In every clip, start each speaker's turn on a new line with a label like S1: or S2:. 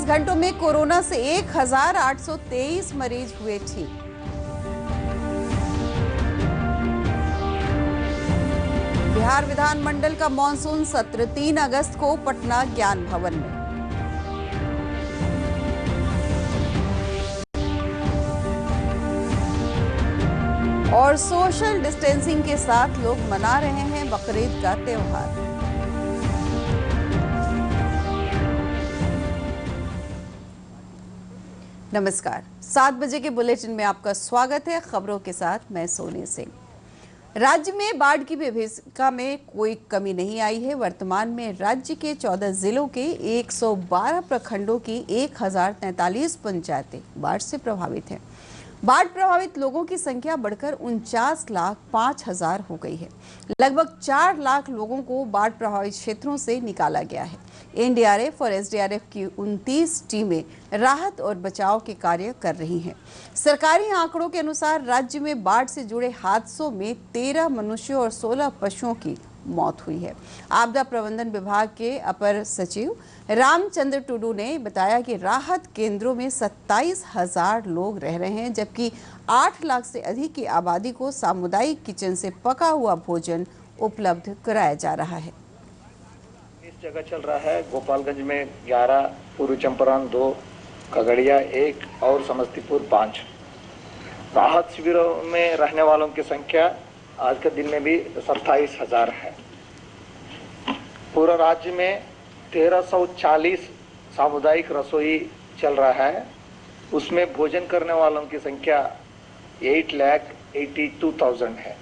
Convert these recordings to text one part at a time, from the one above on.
S1: 24 घंटों में कोरोना से 1823 मरीज हुए ठीक। बिहार विधानमंडल का मॉनसून सत्र 3 अगस्त को पटना ज्ञान भवन में। और सोशल डिस्टेंसिंग के साथ लोग मना रहे हैं बकरीद का त्योहार। नमस्कार, 7 बजे के बुलेटिन में आपका स्वागत है। खबरों के साथ मैं सोनी सिंह। राज्य में बाढ़ की विभीषिका में कोई कमी नहीं आई है। वर्तमान में राज्य के 14 जिलों के 112 प्रखंडों की 1043 पंचायतें बाढ़ से प्रभावित हैं। बाढ़ प्रभावित लोगों की संख्या बढ़कर 49,05,000 हो गई है। लगभग 4 लाख लोगों को बाढ़ प्रभावित क्षेत्रों से निकाला गया है। एनडीआरएफ और एसडीआरएफ की 29 टीमें राहत और बचाव के कार्य कर रही हैं। सरकारी आंकड़ों के अनुसार राज्य में बाढ़ से जुड़े हादसों में 13 मनुष्यों और 16 पशुओं की मौत हुई है। आपदा प्रबंधन विभाग के अपर सचिव रामचंद्र टुडू ने बताया कि राहत केंद्रों में 27,000 लोग रह रहे हैं, जबकि 8 लाख से अधिक की आबादी को सामुदायिक किचन से पका हुआ भोजन उपलब्ध कराया जा रहा है।
S2: इस जगह चल रहा है गोपालगंज में 11, पूर्वी चंपारण 2, खगड़िया 1 और समस्तीपुर 5। राहत शिविरों में रहने वालों की संख्या आज के दिन में भी 27,000 है। पूरा राज्य में 1340 सामुदायिक रसोई चल रहा है। उसमें भोजन करने वालों की संख्या 8,82,000 है।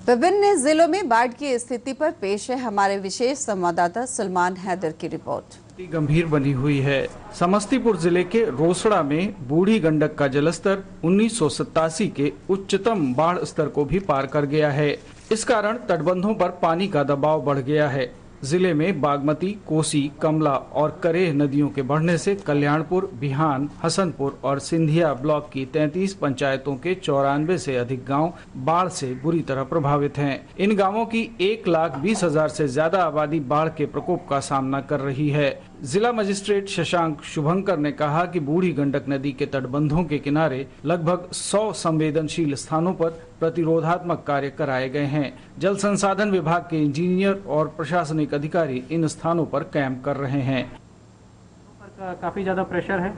S1: विभिन्न जिलों में बाढ़ की स्थिति पर पेश है हमारे विशेष संवाददाता सलमान हैदर की रिपोर्ट।
S3: गंभीर बनी हुई है। समस्तीपुर जिले के रोसड़ा में बूढ़ी गंडक का जलस्तर 1987 के उच्चतम बाढ़ स्तर को भी पार कर गया है। इस कारण तटबंधों पर पानी का दबाव बढ़ गया है। जिले में बागमती, कोसी, कमला और करेह नदियों के बढ़ने से कल्याणपुर, बिहान, हसनपुर और सिंधिया ब्लॉक की 33 पंचायतों के 94 से अधिक गांव बाढ़ से बुरी तरह प्रभावित हैं। इन गांवों की 1,20,000 से ज्यादा आबादी बाढ़ के प्रकोप का सामना कर रही है। जिला मजिस्ट्रेट शशांक शुभंकर ने कहा कि बूढ़ी गंडक नदी के तटबंधों के किनारे लगभग 100 संवेदनशील स्थानों पर प्रतिरोधात्मक कार्य कराए गए हैं। जल संसाधन विभाग के इंजीनियर और प्रशासनिक अधिकारी इन स्थानों पर कैंप कर रहे हैं।
S4: काफी ज्यादा प्रेशर है,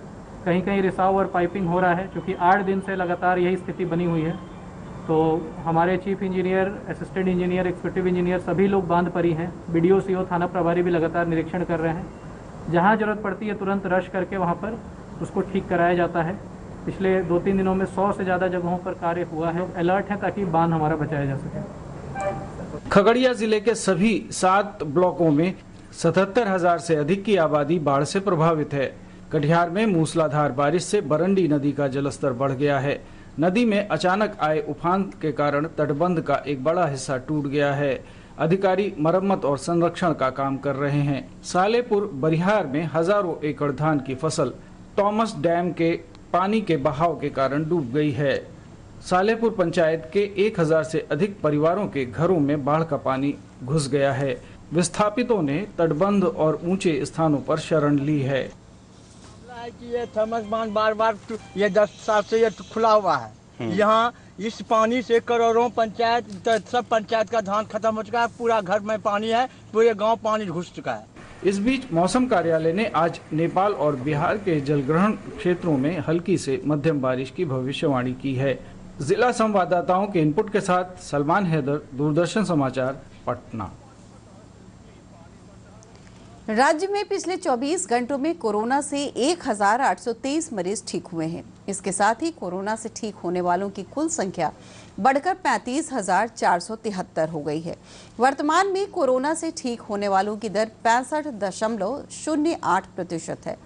S4: कहीं कहीं रिसाव और पाइपिंग हो रहा है, क्योंकि 8 दिन से लगातार यही स्थिति बनी हुई है। तो हमारे chief engineer, assistant engineer, executive engineer सभी लोग बांध पर ही हैं। बीडीओ, सीओ, थाना प्रभारी भी लगातार निरीक्षण कर रहे हैं। जहाँ जरूरत पड़ती है तुरंत रश करके वहाँ पर उसको ठीक कराया जाता है। पिछले 2-3 दिनों में 100 से ज़्यादा जगहों पर कार्य हुआ है। अलर्ट है ताकि बांध हमारा बचाया जा सके।
S3: खगड़िया जिले के सभी 7 ब्लॉकों में 77,000 से अधिक की आबादी बाढ़ से प्रभावित है। कटिहार में मूसलाधार बारिश से बरंडी नदी का जलस्तर बढ़ गया है। नदी में अचानक आए उफान के कारण तटबंध का एक बड़ा हिस्सा टूट गया है। अधिकारी मरम्मत और संरक्षण का काम कर रहे हैं। सालेपुर बरिहार में हजारों एकड़ धान की फसल टॉमस डैम के पानी के बहाव के कारण डूब गई है। सालेपुर पंचायत के 1000 से अधिक परिवारों के घरों में बाढ़ का पानी घुस गया है। विस्थापितों ने तटबंध और ऊंचे स्थानों पर शरण ली है।
S5: ये थर्मस बांध बार ये 10 साल से ये खुला हुआ है। यहाँ इस पानी से करोड़ों सब पंचायत का धान खत्म हो चुका है। पूरा घर में पानी है, पूरे गांव पानी घुस चुका है।
S3: इस बीच मौसम कार्यालय ने आज नेपाल और बिहार के जलग्रहण क्षेत्रों में हल्की से मध्यम बारिश की भविष्यवाणी की है। जिला संवाददाताओं के इनपुट के साथ सलमान हैदर, दूरदर्शन समाचार, पटना।
S1: राज्य में पिछले 24 घंटों में कोरोना से 1823 मरीज ठीक हुए हैं। इसके साथ ही कोरोना से ठीक होने वालों की कुल संख्या बढ़कर 35,473 हो गई है। वर्तमान में कोरोना से ठीक होने वालों की दर 65.08% है।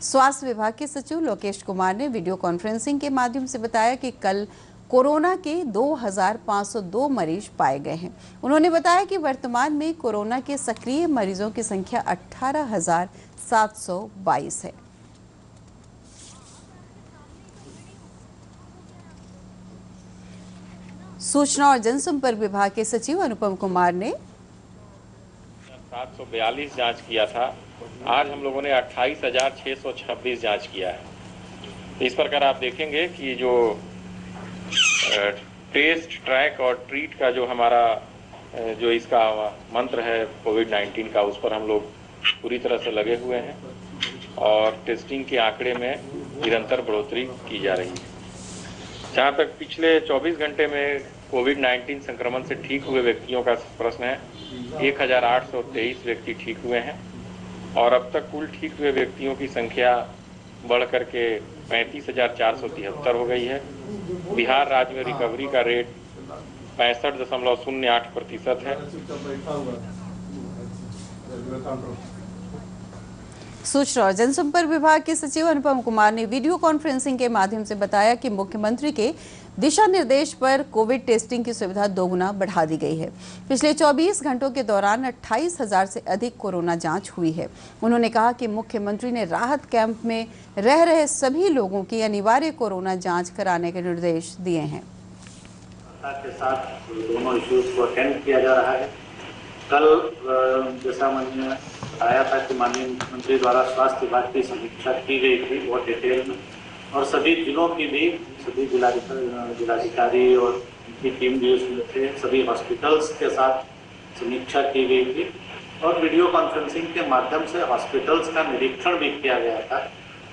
S1: स्वास्थ्य विभाग के सचिव लोकेश कुमार ने वीडियो कॉन्फ्रेंसिंग के माध्यम से बताया कि कल कोरोना के 2,502 मरीज पाए गए हैं। उन्होंने बताया कि वर्तमान में कोरोना के सक्रिय मरीजों की संख्या 18,722 है। सूचना और जनसंपर्क विभाग के सचिव अनुपम कुमार ने
S6: 742 जांच किया था, आज हम लोगों ने 28,626 जांच किया है। इस प्रकार आप देखेंगे कि जो टेस्ट, ट्रैक और ट्रीट का जो हमारा जो इसका मंत्र है कोविड-19 का, उस पर हम लोग पूरी तरह से लगे हुए हैं और टेस्टिंग के आंकड़े में निरंतर बढ़ोतरी की जा रही है। जहाँ तक पिछले 24 घंटे में कोविड-19 संक्रमण से ठीक हुए व्यक्तियों का प्रश्न है, 1,823 व्यक्ति ठीक हुए हैं और अब तक कुल ठीक हुए व्यक्तियों की संख्या बढ़ करके 35,473 हो गई है। बिहार राज्य में रिकवरी का रेट 65.08% है।
S1: सूचना और जनसंपर्क विभाग के सचिव अनुपम कुमार ने वीडियो कॉन्फ्रेंसिंग के माध्यम से बताया कि मुख्यमंत्री के दिशा निर्देश पर कोविड टेस्टिंग की सुविधा 2 गुना बढ़ा दी गई है। पिछले 24 घंटों के दौरान 28,000 से अधिक कोरोना जांच हुई है। उन्होंने कहा कि मुख्यमंत्री ने राहत कैंप में रह रहे सभी लोगों की अनिवार्य कोरोना जांच कराने के निर्देश दिए हैं।
S7: के साथ दोनों इश्यूज को अटेंड किया जा रहा है। कल जैसा मैंने बताया था कि माननीय मुख्यमंत्री द्वारा स्वास्थ्य विभाग की समीक्षा की गई थी बहुत डिटेल में, और सभी जिलों की भी सभी जिलाधिकारी और उनकी टीम भी उसमें थे। सभी हॉस्पिटल्स के साथ समीक्षा की गई थी और वीडियो कॉन्फ्रेंसिंग के माध्यम से हॉस्पिटल्स का निरीक्षण भी किया गया था,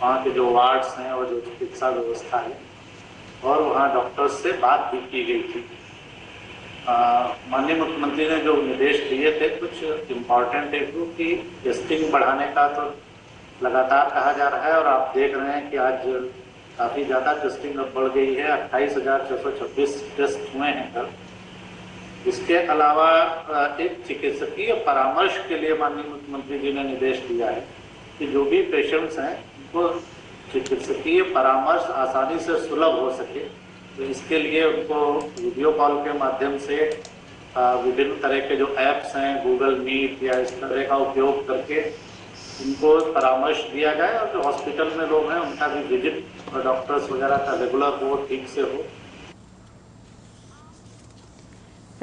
S7: वहाँ के जो वार्ड्स हैं और जो चिकित्सा व्यवस्था है, और वहाँ डॉक्टर्स से बात भी की गई थी। माननीय मुख्यमंत्री ने जो निर्देश दिए थे कुछ इम्पॉर्टेंट है, क्योंकि टेस्टिंग बढ़ाने का तो लगातार कहा जा रहा है और आप देख रहे हैं कि आज काफ़ी ज़्यादा टेस्टिंग अब बढ़ गई है। 28,626 टेस्ट हुए हैं कल। इसके अलावा एक चिकित्सकीय परामर्श के लिए माननीय मुख्यमंत्री जी ने निर्देश दिया है कि जो भी पेशेंट्स हैं उनको चिकित्सकीय परामर्श आसानी से सुलभ हो सके, तो इसके लिए उनको वीडियो कॉल के माध्यम से विभिन्न तरह के जो ऐप्स हैं, गूगल मीट या इस तरह का उपयोग करके उनको परामर्श दिया जाए, और जो हॉस्पिटल में लोग हैं उनका भी विजिट और डॉक्टर्स वगैरह का रेगुलर हो, ठीक से हो।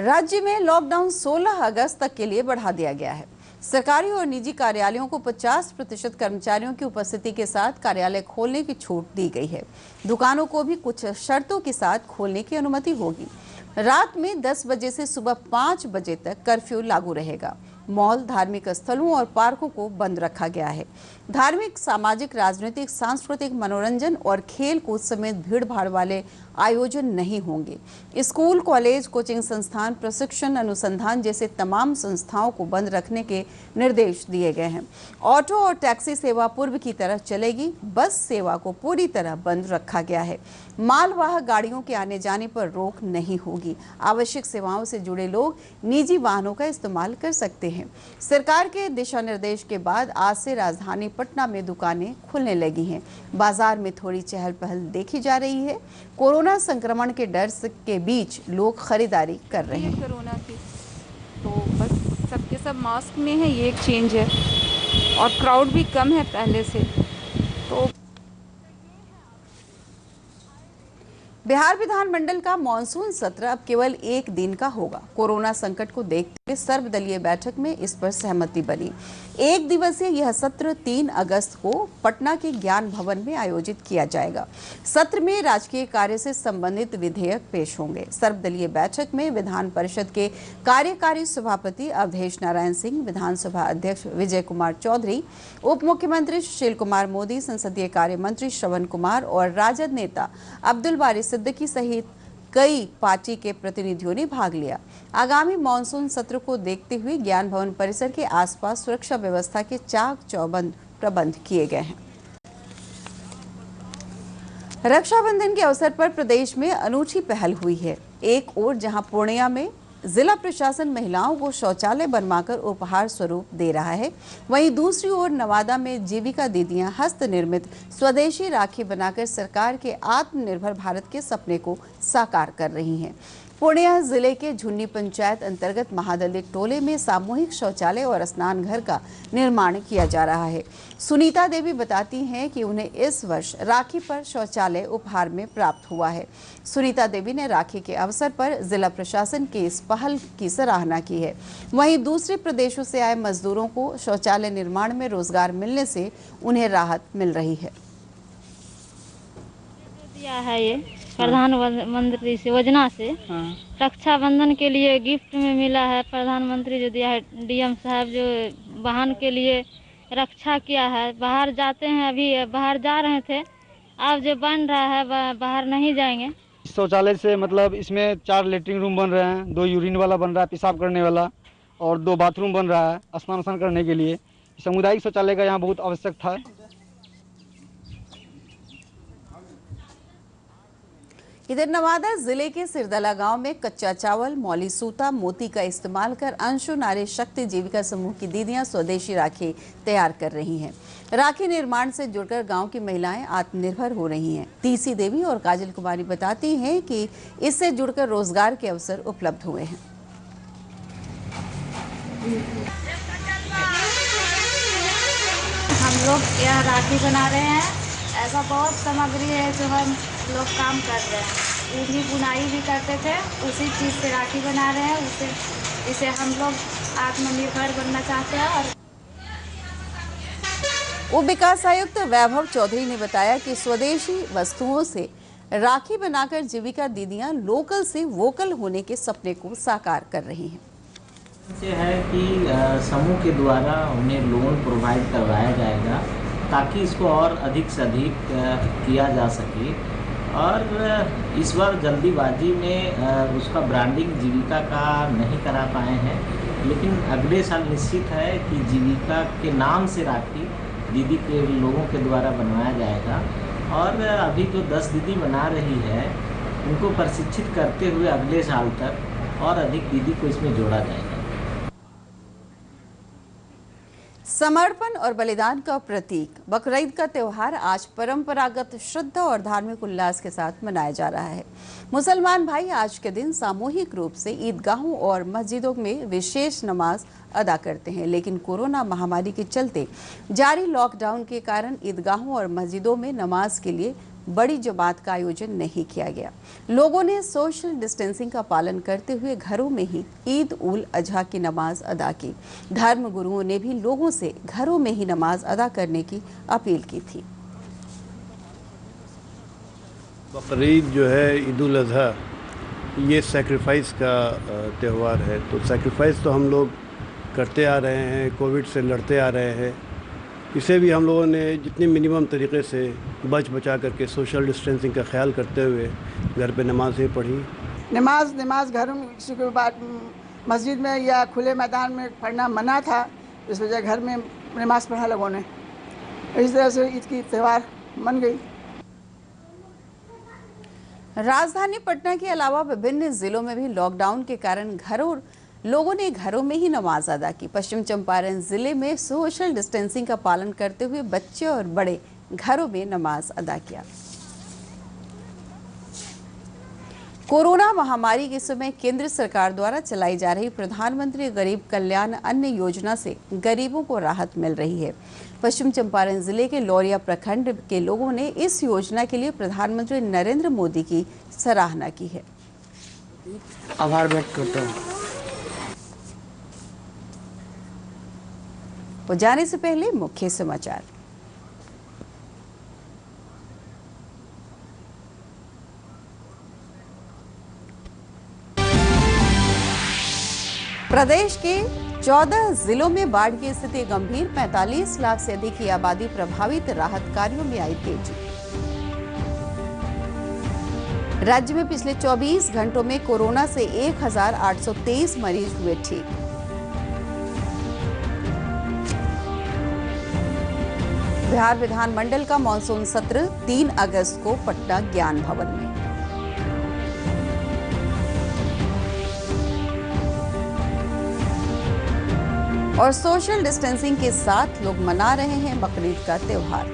S1: राज्य में लॉकडाउन 16 अगस्त तक के लिए बढ़ा दिया गया है। सरकारी और निजी कार्यालयों को 50% कर्मचारियों की उपस्थिति के साथ कार्यालय खोलने की छूट दी गई है। दुकानों को भी कुछ शर्तों के साथ खोलने की अनुमति होगी। रात में 10 बजे से सुबह 5 बजे तक कर्फ्यू लागू रहेगा। मॉल, धार्मिक स्थलों और पार्कों को बंद रखा गया है। धार्मिक, सामाजिक, राजनीतिक, सांस्कृतिक, मनोरंजन और खेल कूद समेत भीड़ भाड़ वाले आयोजन नहीं होंगे। स्कूल, कॉलेज, कोचिंग संस्थान, प्रशिक्षण, अनुसंधान जैसे तमाम संस्थाओं को बंद रखने के निर्देश दिए गए हैं। ऑटो और टैक्सी सेवा पूर्व की तरह चलेगी। बस सेवा को पूरी तरह बंद रखा गया है। मालवाहक गाड़ियों के आने जाने पर रोक नहीं होगी। आवश्यक सेवाओं से जुड़े लोग निजी वाहनों का इस्तेमाल कर सकते हैं। सरकार के दिशा निर्देश के बाद आज से राजधानी पटना में दुकानें खुलने लगी हैं। बाजार में थोड़ी चहल पहल देखी जा रही है। कोरोना संक्रमण के डर के बीच लोग खरीदारी कर रहे हैं।
S8: कोरोना की तो बस सबके सब मास्क में है, ये एक चेंज है, और क्राउड भी कम है पहले से। तो
S1: बिहार विधानमंडल का मॉनसून सत्र अब केवल 1 दिन का होगा। कोरोना संकट को देखते हुए सर्वदलीय बैठक में इस पर सहमति बनी। 1 दिवसीय यह सत्र 3 अगस्त को पटना के ज्ञान भवन में आयोजित किया जाएगा। सत्र में राजकीय कार्य से संबंधित विधेयक पेश होंगे। सर्वदलीय बैठक में विधान परिषद के कार्यकारी सभापति अवधेश नारायण सिंह, विधानसभा अध्यक्ष विजय कुमार चौधरी, उप मुख्यमंत्री सुशील कुमार मोदी, संसदीय कार्य मंत्री श्रवण कुमार और राजद नेता अब्दुल बारी सिद्दीकी सहित कई पार्टी के प्रतिनिधियों ने भाग लिया। आगामी मानसून सत्र को देखते हुए ज्ञान भवन परिसर के आसपास सुरक्षा व्यवस्था के चाक चौबंद प्रबंध किए गए हैं। रक्षाबंधन के अवसर पर प्रदेश में अनूठी पहल हुई है। एक ओर जहां पूर्णिया में जिला प्रशासन महिलाओं को शौचालय बनवाकर उपहार स्वरूप दे रहा है, वहीं दूसरी ओर नवादा में जीविका दीदियां हस्त निर्मित स्वदेशी राखी बनाकर सरकार के आत्मनिर्भर भारत के सपने को साकार कर रही हैं। पूर्णिया जिले के झुन्नी पंचायत अंतर्गत महादलित टोले में सामूहिक शौचालय और स्नान घर का निर्माण किया जा रहा है। सुनीता देवी बताती हैं कि उन्हें इस वर्ष राखी पर शौचालय उपहार में प्राप्त हुआ है। सुनीता देवी ने राखी के अवसर पर जिला प्रशासन की इस पहल की सराहना की है। वहीं दूसरे प्रदेशों से आए मजदूरों को शौचालय निर्माण में रोजगार मिलने से उन्हें राहत मिल रही है।
S9: है ये प्रधानमंत्री से योजना से रक्षाबंधन के लिए गिफ्ट में मिला है। प्रधानमंत्री जो दिया है, डीएम साहब जो वाहन के लिए रक्षा किया है। बाहर जाते हैं, अभी बाहर जा रहे थे, अब जो बन रहा है बाहर नहीं जाएंगे।
S10: शौचालय से मतलब इसमें 4 लेटरिन रूम बन रहे हैं, 2 यूरिन वाला बन रहा है, पेशाब करने वाला, और 2 बाथरूम बन रहा है स्नान करने के लिए। सामुदायिक शौचालय का यहाँ बहुत आवश्यक था।
S1: इधर नवादा जिले के सिरदला गांव में कच्चा चावल, मौली सूता, मोती का इस्तेमाल कर अंशु नारी शक्ति जीविका समूह की दीदियां स्वदेशी राखी तैयार कर रही हैं। राखी निर्माण से जुड़कर गांव की महिलाएं आत्मनिर्भर हो रही हैं। तीसी देवी और काजल कुमारी बताती हैं कि इससे जुड़कर रोजगार के अवसर उपलब्ध हुए हैं।
S9: हम लोग यह राखी बना रहे हैं। ऐसा बहुत सामग्री है जो हम लोग काम कर रहे हैं। ऊनी बुनाई भी करते थे, उसी चीज़ से राखी बना रहे हैं। इसे हम लोग आत्मनिर्भर बनना चाहते हैं। और
S1: उप विकास आयुक्त वैभव चौधरी ने बताया कि स्वदेशी वस्तुओं से राखी बनाकर जीविका दीदियां लोकल से वोकल होने के सपने को साकार कर रही हैं।
S11: ये है कि समूह के द्वारा उन्हें लोन प्रोवाइड करवाया जाएगा ताकि इसको और अधिक से अधिक किया जा सके। और इस बार जल्दीबाजी में उसका ब्रांडिंग जीविका का नहीं करा पाए हैं, लेकिन अगले साल निश्चित है कि जीविका के नाम से राखी दीदी के लोगों के द्वारा बनवाया जाएगा। और अभी जो 10 दीदी बना रही है उनको प्रशिक्षित करते हुए अगले साल तक और अधिक दीदी को इसमें जोड़ा जाएगा।
S1: समर्पण और बलिदान का प्रतीक बकरीद का त्यौहार आज परंपरागत श्रद्धा और धार्मिक उल्लास के साथ मनाया जा रहा है। मुसलमान भाई आज के दिन सामूहिक रूप से ईदगाहों और मस्जिदों में विशेष नमाज अदा करते हैं, लेकिन कोरोना महामारी के चलते जारी लॉकडाउन के कारण ईदगाहों और मस्जिदों में नमाज के लिए बड़ी जमात का आयोजन नहीं किया गया। लोगों ने सोशल डिस्टेंसिंग का पालन करते हुए घरों में ही ईद उल अजहा की नमाज अदा की। धर्म गुरुओं ने भी लोगों से घरों में ही नमाज अदा करने की अपील की थी।
S12: बकरीद जो है, ईद उल अजहा, ये सैक्रिफाइस का त्यौहार है। तो सैक्रिफाइस तो हम लोग करते आ रहे हैं, कोविड से लड़ते आ रहे हैं। इसे भी हम लोगों ने जितनी मिनिमम तरीके से बचा करके सोशल डिस्टेंसिंग का ख्याल करते हुए घर पे नमाज़ें पढ़ी।
S13: नमाज घर में किसी के बाद मस्जिद में या खुले मैदान में पढ़ना मना था, इस वजह घर में नमाज पढ़ा लोगों ने। इस तरह से ईद की त्यौहार मन गई।
S1: राजधानी पटना के अलावा विभिन्न जिलों में भी लॉकडाउन के कारण लोगों ने घरों में ही नमाज अदा की। पश्चिम चंपारण जिले में सोशल डिस्टेंसिंग का पालन करते हुए बच्चे और बड़े घरों में नमाज अदा किया। कोरोना महामारी के समय केंद्र सरकार द्वारा चलाई जा रही प्रधानमंत्री गरीब कल्याण अन्न योजना से गरीबों को राहत मिल रही है। पश्चिम चंपारण जिले के लौरिया प्रखंड के लोगों ने इस योजना के लिए प्रधानमंत्री नरेंद्र मोदी की सराहना की है।
S14: आभार व्यक्त करता हूँ।
S1: वो जाने से पहले मुख्य समाचार। प्रदेश के 14 जिलों में बाढ़ की स्थिति गंभीर। 45 लाख से अधिक की आबादी प्रभावित, राहत कार्यों में आई तेजी। राज्य में पिछले 24 घंटों में कोरोना से 1823 मरीज हुए ठीक। बिहार विधानमंडल का मानसून सत्र 3 अगस्त को पटना ज्ञान भवन में। और सोशल डिस्टेंसिंग के साथ लोग मना रहे हैं बकरीद का त्यौहार।